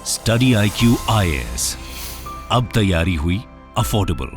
Study IQ IAS, अब तैयारी हुई अफोर्डेबल।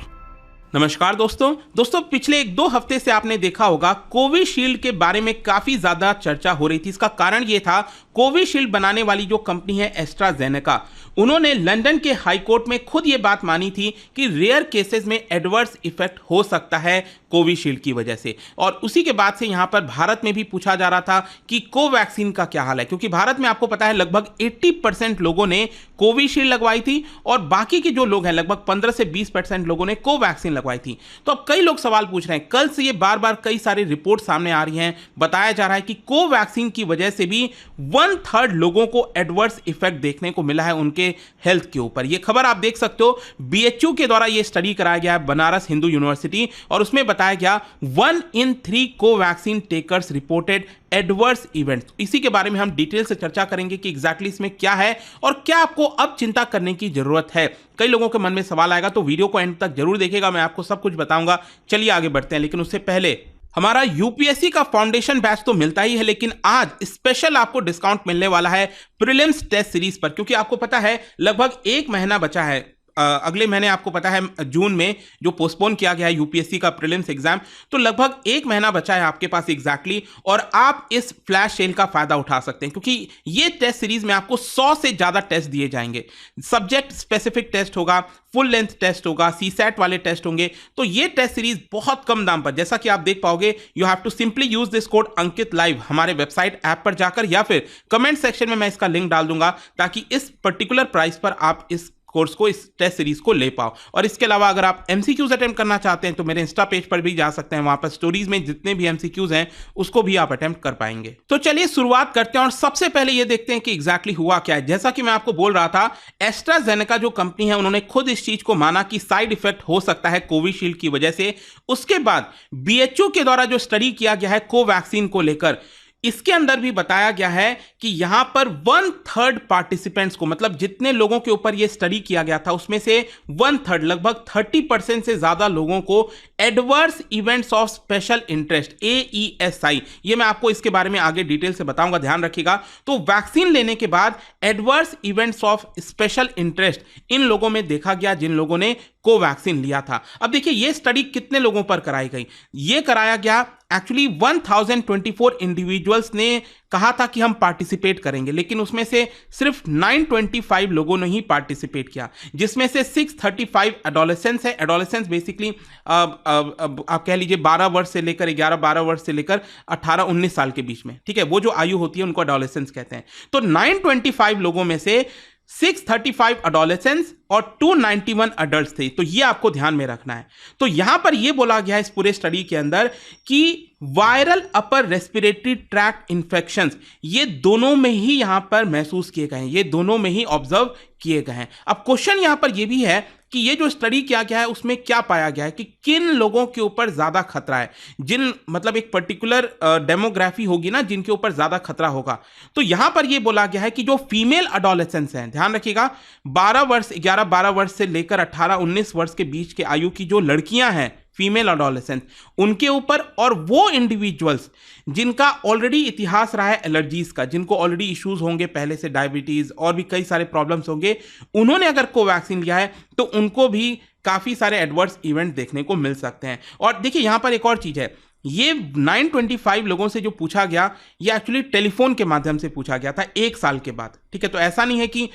नमस्कार दोस्तों पिछले 1-2 हफ्ते से आपने देखा होगा कोविशील्ड के बारे में काफी ज्यादा चर्चा हो रही थी। इसका कारण ये था, कोविशील्ड बनाने वाली जो कंपनी है एस्ट्राजेनेका, उन्होंने लंदन के हाई कोर्ट में खुद ये बात मानी थी कि रेयर केसेस में एडवर्स इफेक्ट हो सकता है कोविशील्ड की वजह से। और उसी के बाद से यहां पर भारत में भी पूछा जा रहा था कि कोवैक्सीन का क्या हाल है, क्योंकि भारत में आपको पता है लगभग 80% लोगों ने कोविशील्ड लगवाई थी और बाकी के जो लोग हैं लगभग 15 से 20% लोगों ने कोवैक्सीन लगवाई थी। तो अब कई लोग सवाल पूछ रहे हैं, कल से ये बार बार कई सारी रिपोर्ट सामने आ रही हैं, बताया जा रहा है कि कोवैक्सीन की वजह से भी 1/3 लोगों को एडवर्स इफेक्ट देखने को मिला है उनके हेल्थ के ऊपर। ये खबर आप देख सकते हो, BHU के द्वारा ये स्टडी कराया गया है, बनारस हिंदू यूनिवर्सिटी, और उसमें बताया गया 1 in 3 Covaxin takers reported adverse events. इसी के बारे में हम डिटेल से चर्चा करेंगे कि एग्जैक्टली इसमें क्या है और क्या आपको अब चिंता करने की जरूरत है। कई लोगों के मन में सवाल आएगा, तो वीडियो को एंड तक जरूर देखिएगा, मैं आपको सब कुछ बताऊंगा। चलिए आगे बढ़ते हैं, लेकिन उससे पहले हमारा यूपीएससी का फाउंडेशन बैच तो मिलता ही है, लेकिन आज स्पेशल आपको डिस्काउंट मिलने वाला है प्रीलिम्स टेस्ट सीरीज पर, क्योंकि आपको पता है लगभग 1 महीना बचा है। अगले महीने आपको पता है जून में जो पोस्टपोन किया गया है यूपीएससी का प्रीलिम्स एग्जाम, तो लगभग 1 महीना बचा है आपके पास एग्जैक्टली, और आप इस फ्लैश सेल का फायदा उठा सकते हैं, क्योंकि ये टेस्ट सीरीज में आपको 100 से ज्यादा टेस्ट दिए जाएंगे। सब्जेक्ट स्पेसिफिक टेस्ट होगा, फुल लेंथ टेस्ट होगा, CSAT वाले टेस्ट होंगे। तो ये टेस्ट सीरीज बहुत कम दाम पर, जैसा कि आप देख पाओगे, you have to simply use this code Ankit live हमारे वेबसाइट ऐप पर जाकर, या फिर कमेंट सेक्शन में मैं इसका लिंक डाल दूंगा, ताकि इस पर्टिकुलर प्राइस पर आप इस कोर्स को, इस टेस्ट सीरीज को ले पाओ। और इसके अलावा अगर आप MCQs अटेम्प्ट करना चाहते हैं तो मेरे इंस्टा पेज पर भी जा सकते हैं, वहां पर स्टोरीज में जितने भी MCQs हैं उसको भी आप अटेम्प्ट कर पाएंगे। तो चलिए शुरुआत करते हैं और सबसे पहले ये देखते हैं कि एग्जैक्टली हुआ क्या है। जैसा कि मैं आपको बोल रहा था, एस्ट्राजेनेका जो कंपनी है उन्होंने खुद इस चीज को माना कि साइड इफेक्ट हो सकता है कोविशील्ड की वजह से। उसके बाद BHU के द्वारा जो स्टडी किया गया है कोवैक्सीन को लेकर, इसके अंदर भी बताया गया है कि यहां पर 1/3 पार्टिसिपेंट्स को, मतलब जितने लोगों के ऊपर यह स्टडी किया गया था उसमें से 1/3 लगभग 30% से ज्यादा लोगों को adverse events of special interest AESI, ये मैं आपको इसके बारे में आगे डिटेल से बताऊंगा, ध्यान रखिएगा। तो वैक्सीन लेने के बाद adverse events of special interest in लोगों में देखा गया जिन लोगों ने कोवैक्सीन लिया था। अब देखिए ये स्टडी कितने लोगों पर कराई गई, ये कराया गया एक्चुअली 1024 इंडिविजुअल्स ने कहा था कि हम पार्टिसिपेट करेंगे, लेकिन उसमें से सिर्फ 925 लोगों ने ही पार्टिसिपेट किया, जिसमें से 635 एडोलेसेंस है। एडोलेसेंस बेसिकली आप कह लीजिए 12 वर्ष से लेकर 11-12 वर्ष से लेकर 18-19 साल के बीच में, ठीक है, वो जो आयु होती है उनको एडोलेसेंस कहते हैं। तो 925 लोगों में से 635 एडोलेसेंस और 291 अडल्ट थे। तो ये आपको ध्यान में रखना है। तो यहां पर यह बोला गया है इस पूरे स्टडी के अंदर कि viral upper respiratory tract infections ये दोनों में ही यहां पर महसूस किए गए हैं, ये दोनों में ही ऑब्जर्व किए गए हैं। अब क्वेश्चन यहां पर यह भी है कि ये जो स्टडी किया गया है उसमें क्या पाया गया है कि किन लोगों के ऊपर ज्यादा खतरा है, जिन मतलब एक पर्टिकुलर डेमोग्राफी होगी ना जिनके ऊपर ज्यादा खतरा होगा। तो यहां पर यह बोला गया है कि जो फीमेल एडोलेसेंस हैं, ध्यान रखिएगा, 11-12 वर्ष से लेकर 18-19 वर्ष के बीच के आयु की जो लड़कियां हैं फीमेल एडोलेसेंस, उनके ऊपर, और वो इंडिविजुअल्स जिनका ऑलरेडी इतिहास रहा है एलर्जीज का, जिनको ऑलरेडी इश्यूज होंगे पहले से, डायबिटीज और भी कई सारे प्रॉब्लम्स होंगे, उन्होंने अगर कोवैक्सीन लिया है तो उनको भी काफी सारे एडवर्स इवेंट देखने को मिल सकते हैं। और देखिए यहां पर एक और चीज है, ये 925 लोगों से जो पूछा गया ये एक्चुअली टेलीफोन के माध्यम से पूछा गया था 1 साल के बाद, ठीक है। तो ऐसा नहीं है कि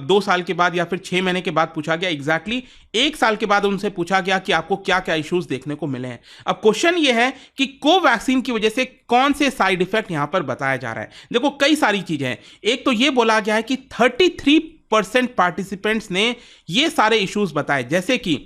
2 साल के बाद या फिर 6 महीने के बाद पूछा गया, एग्जैक्टली 1 साल के बाद उनसे पूछा गया कि आपको क्या क्या इश्यूज देखने को मिले हैं। अब क्वेश्चन ये है कि कोवैक्सीन की वजह से कौन से साइड इफेक्ट यहां पर बताया जा रहा है। देखो कई सारी चीजें हैं। एक तो ये बोला गया है कि 33% पार्टिसिपेंट्स ने ये सारे इश्यूज बताए, जैसे कि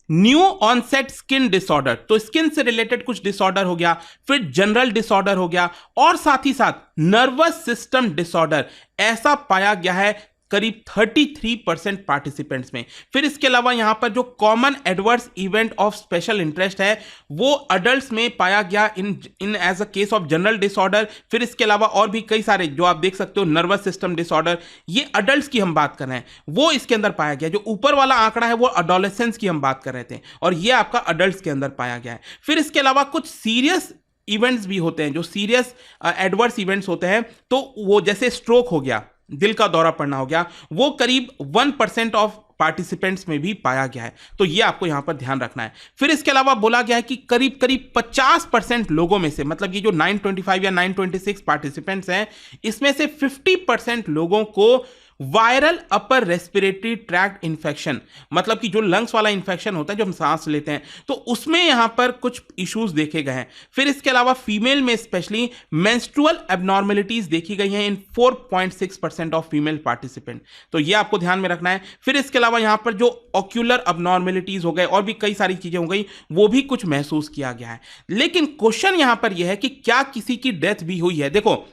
न्यू ऑनसेट स्किन डिसऑर्डर, तो स्किन से रिलेटेड कुछ डिसऑर्डर हो गया, फिर जनरल डिसऑर्डर हो गया, और साथ ही साथ नर्वस सिस्टम डिसऑर्डर, ऐसा पाया गया है करीब 33% पार्टिसिपेंट्स में। फिर इसके अलावा यहां पर जो common adverse event of special interest है वो अडल्ट्स में पाया गया in as a case of general disorder. फिर इसके अलावा और भी कई सारे जो आप देख सकते हो, नर्वस सिस्टम डिसऑर्डर, ये अडल्ट्स की हम बात कर रहे हैं, वो इसके अंदर पाया गया। जो ऊपर वाला आंकड़ा है वो एडोलेसेंस की हम बात कर रहे थे, और ये आपका अडल्ट्स के अंदर पाया गया है। फिर इसके अलावा कुछ सीरियस इवेंट्स भी होते हैं, जो सीरियस एडवर्स इवेंट्स होते हैं, तो वो जैसे स्ट्रोक हो गया, दिल का दौरा पड़ना हो गया, वो करीब 1% ऑफ पार्टिसिपेंट्स में भी पाया गया है। तो ये आपको यहां पर ध्यान रखना है। फिर इसके अलावा बोला गया है कि करीब करीब 50% लोगों में से, मतलब ये जो 925 या 926 पार्टिसिपेंट्स हैं, इसमें से 50% लोगों को viral upper respiratory tract infection, मतलब कि जो लंग्स वाला इन्फेक्शन होता है जो हम सांस लेते हैं, तो उसमें यहां पर कुछ इश्यूज देखे गए हैं। फिर इसके अलावा फीमेल में स्पेशली मेंस्ट्रुअल एबनॉर्मेलिटीज देखी गई हैं इन 4.6% ऑफ फीमेल पार्टिसिपेंट। तो ये आपको ध्यान में रखना है। फिर इसके अलावा यहां पर जो ऑक्यूलर एबनॉर्मेलिटीज हो गए और भी कई सारी चीजें हो गई, वो भी कुछ महसूस किया गया है। लेकिन क्वेश्चन यहां पर यह है कि क्या किसी की डेथ भी हुई है? देखो,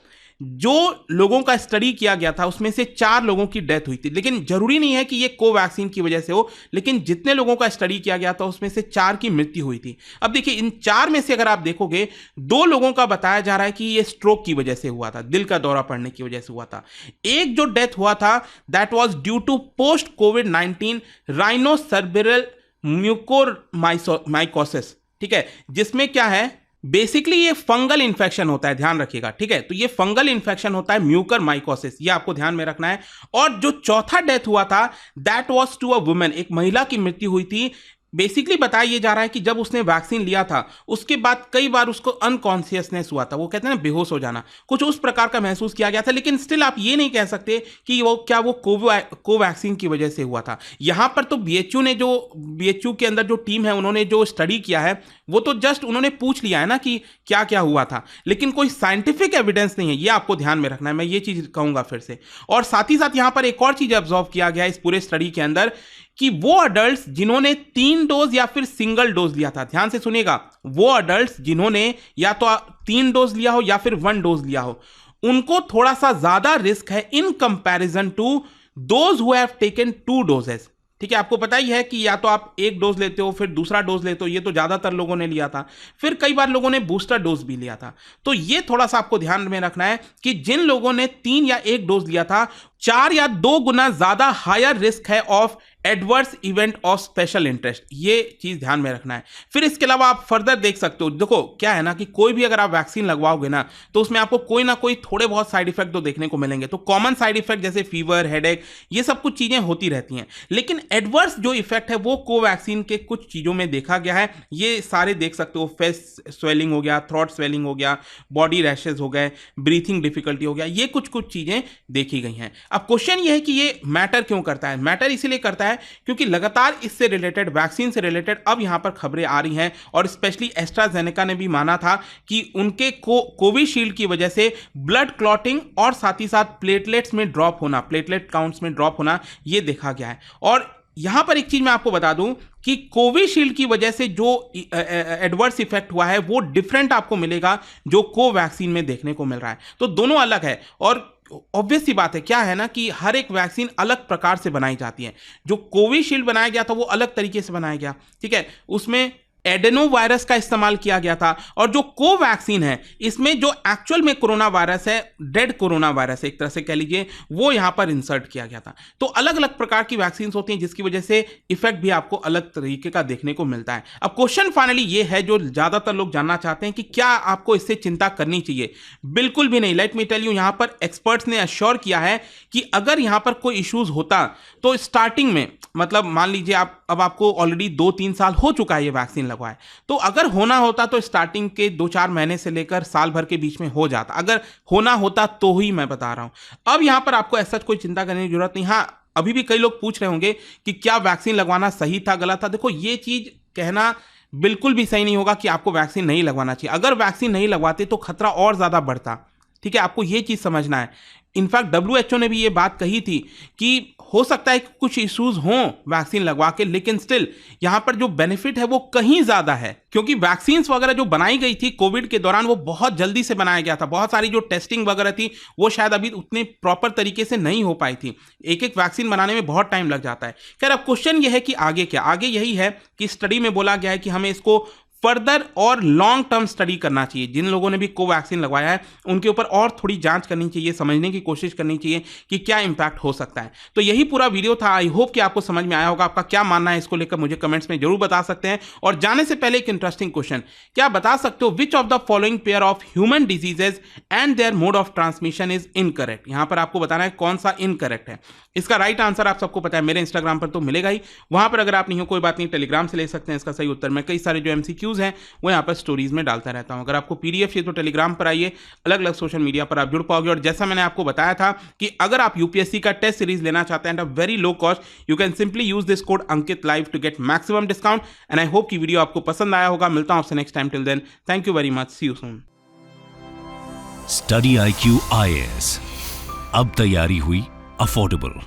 जो लोगों का स्टडी किया गया था उसमें से 4 लोगों की डेथ हुई थी, लेकिन जरूरी नहीं है कि ये कोवैक्सीन की वजह से हो, लेकिन जितने लोगों का स्टडी किया गया था उसमें से 4 की मृत्यु हुई थी। अब देखिए, इन 4 में से अगर आप देखोगे, 2 लोगों का बताया जा रहा है कि ये स्ट्रोक की वजह से हुआ था, दिल का दौरा पड़ने की वजह से हुआ था। एक जो डेथ हुआ था that was due to post कोविड-19 राइनोसेरेब्रल म्यूकोरमाइकोसिस, ठीक है, जिसमें क्या है, बेसिकली ये फंगल इंफेक्शन होता है, ध्यान रखिएगा, ठीक है। तो ये फंगल इंफेक्शन होता है, म्यूकर माइकोसिस, ये आपको ध्यान में रखना है। और जो चौथा डेथ हुआ था that was to a woman, एक महिला की मृत्यु हुई थी। बेसिकली बताया ये जा रहा है कि जब उसने वैक्सीन लिया था उसके बाद कई बार उसको अनकॉन्शियसनेस हुआ था, वो कहते हैं ना बेहोश हो जाना, कुछ उस प्रकार का महसूस किया गया था। लेकिन स्टिल आप ये नहीं कह सकते कि वो कोवैक्सीन की वजह से हुआ था। यहां पर तो बीएचयू के अंदर जो टीम है उन्होंने जो स्टडी किया है वो तो जस्ट उन्होंने पूछ लिया है ना कि क्या क्या हुआ था, लेकिन कोई साइंटिफिक एविडेंस नहीं है, ये आपको ध्यान में रखना है। मैं ये चीज कहूंगा फिर से। और साथ ही साथ यहां पर एक और चीज ऑब्जर्व किया गया इस पूरे स्टडी के अंदर कि वो अडल्ट्स जिन्होंने 3 डोज या फिर सिंगल डोज लिया था, ध्यान से सुनिएगा, वो अडल्ट्स जिन्होंने या तो 3 डोज लिया हो या फिर 1 डोज लिया हो, उनको थोड़ा सा ज्यादा रिस्क है in comparison to those who have taken 2 doses. ठीक है, आपको पता ही है कि या तो आप 1 डोज लेते हो फिर दूसरा डोज लेते हो, ये तो ज्यादातर लोगों ने लिया था, फिर कई बार लोगों ने बूस्टर डोज भी लिया था। तो ये थोड़ा सा आपको ध्यान में रखना है कि जिन लोगों ने 3 या 1 डोज लिया था, 4 या 2 गुना ज्यादा हायर रिस्क है of adverse event of special interest, ये चीज ध्यान में रखना है। फिर इसके अलावा आप फर्दर देख सकते हो, देखो क्या है ना कि कोई भी अगर आप वैक्सीन लगवाओगे ना तो उसमें आपको कोई ना कोई थोड़े बहुत साइड इफेक्ट तो देखने को मिलेंगे। तो कॉमन साइड इफेक्ट जैसे फीवर, हेडेक, ये सब कुछ चीजें होती रहती हैं, लेकिन एडवर्स जो इफेक्ट है वो कोवैक्सीन के कुछ चीजों में देखा गया है। ये सारे देख सकते हो, फेस स्वेलिंग हो गया, थ्रोट स्वेलिंग हो गया, बॉडी रैशेज हो गए, ब्रीथिंग डिफिकल्टी हो गया, ये कुछ चीजें देखी गई हैं। अब क्वेश्चन ये है कि ये मैटर क्यों करता है? मैटर इसीलिए करता है क्योंकि लगातार इससे रिलेटेड, वैक्सीन से रिलेटेड अब यहां पर खबरें आ रही हैं, और स्पेशली एस्ट्राजेनेका ने भी माना था कि उनके कोविशील्ड की वजह से ब्लड क्लॉटिंग और साथ ही साथ प्लेटलेट्स में ड्रॉप होना, प्लेटलेट काउंट्स में ड्रॉप होना, ये देखा गया है। और यहां पर एक चीज मैं आपको बता दूं कि कोविशील्ड की वजह से जो एडवर्स इफेक्ट हुआ है वो डिफरेंट आपको मिलेगा जो कोवैक्सीन में देखने को मिल रहा है। तो दोनों अलग है, और ऑब्वियस सी बात है, क्या है ना कि हर एक वैक्सीन अलग प्रकार से बनाई जाती है। जो कोविशील्ड बनाया गया था वो अलग तरीके से बनाया गया, ठीक है, उसमें एडेनो वायरस का इस्तेमाल किया गया था, और जो कोवैक्सीन है इसमें जो एक्चुअल में कोरोना वायरस है, डेड कोरोना वायरस है एक तरह से कह लीजिए, वो यहां पर इंसर्ट किया गया था। तो अलग अलग प्रकार की वैक्सीन होती हैं जिसकी वजह से इफेक्ट भी आपको अलग तरीके का देखने को मिलता है। अब क्वेश्चन फाइनली ये है जो ज्यादातर लोग जानना चाहते हैं कि क्या आपको इससे चिंता करनी चाहिए? बिल्कुल भी नहीं। लेट मी टेल यू, यहां पर एक्सपर्ट्स ने अश्योर किया है कि अगर यहां पर कोई इश्यूज होता तो स्टार्टिंग में, मतलब मान लीजिए अब आपको ऑलरेडी 2-3 साल हो चुका है ये वैक्सीन लगवाए, तो अगर होना होता तो स्टार्टिंग के 2-4 महीने से लेकर साल भर के बीच में हो जाता, अगर होना होता तो ही मैं बता रहा हूं। अब यहां पर आपको ऐसा कोई चिंता करने की जरूरत नहीं। हाँ, अभी भी कई लोग पूछ रहे होंगे कि क्या वैक्सीन लगवाना सही था, गलत था। देखो, ये चीज कहना बिल्कुल भी सही नहीं होगा कि आपको वैक्सीन नहीं लगवाना चाहिए। अगर वैक्सीन नहीं लगवाते तो खतरा और ज्यादा बढ़ता, ठीक है, आपको ये चीज समझना है। इनफैक्ट WHO ने भी ये बात कही थी कि हो सकता है कि कुछ इश्यूज हों वैक्सीन लगवा के, लेकिन स्टिल यहां पर जो बेनिफिट है वो कहीं ज्यादा है, क्योंकि वैक्सीन वगैरह जो बनाई गई थी कोविड के दौरान वो बहुत जल्दी से बनाया गया था। बहुत सारी जो टेस्टिंग वगैरह थी वो शायद अभी उतने प्रॉपर तरीके से नहीं हो पाई थी, एक वैक्सीन बनाने में बहुत टाइम लग जाता है। खैर, अब क्वेश्चन ये है कि आगे क्या? आगे यही है कि स्टडी में बोला गया है कि हमें इसको फर्दर और लॉन्ग टर्म स्टडी करना चाहिए। जिन लोगों ने भी कोवैक्सीन लगवाया है उनके ऊपर और थोड़ी जांच करनी चाहिए, समझने की कोशिश करनी चाहिए कि क्या इंपैक्ट हो सकता है। तो यही पूरा वीडियो था। आई होप कि आपको समझ में आया होगा। आपका क्या मानना है इसको लेकर मुझे कमेंट्स में जरूर बता सकते हैं। और जाने से पहले एक इंटरेस्टिंग क्वेश्चन, क्या बता सकते हो which of the following pair of human diseases and their mode of transmission is incorrect. यहां पर आपको बताना है कौन सा इनकरेक्ट है। इसका राइट आंसर आप सबको पता है, मेरे इंस्टाग्राम पर तो मिलेगा ही, वहां पर अगर आप नहीं हो कोई बात नहीं, टेलीग्राम से ले सकते हैं इसका सही उत्तर। मैं कई सारे जो एमसीक्यूज हैं वो यहाँ पर स्टोरीज में डालता रहता हूं। अगर आपको पीडीएफ चाहिए तो टेलीग्राम पर आइए, अलग अलग सोशल मीडिया पर आप जुड़ पाओगे। और जैसा मैंने आपको बताया था कि अगर आप यूपीएससी का टेस्ट सीरीज लेना चाहते हैं at a very low cost, you can simply use this code Ankit live to get maximum discount. And I hope कि वीडियो आपको पसंद आया होगा। मिलता हूं आपसे next time. Till then, thank you very much, see you soon. Study IQ IAS, अब तैयारी हुई अफोर्डेबल।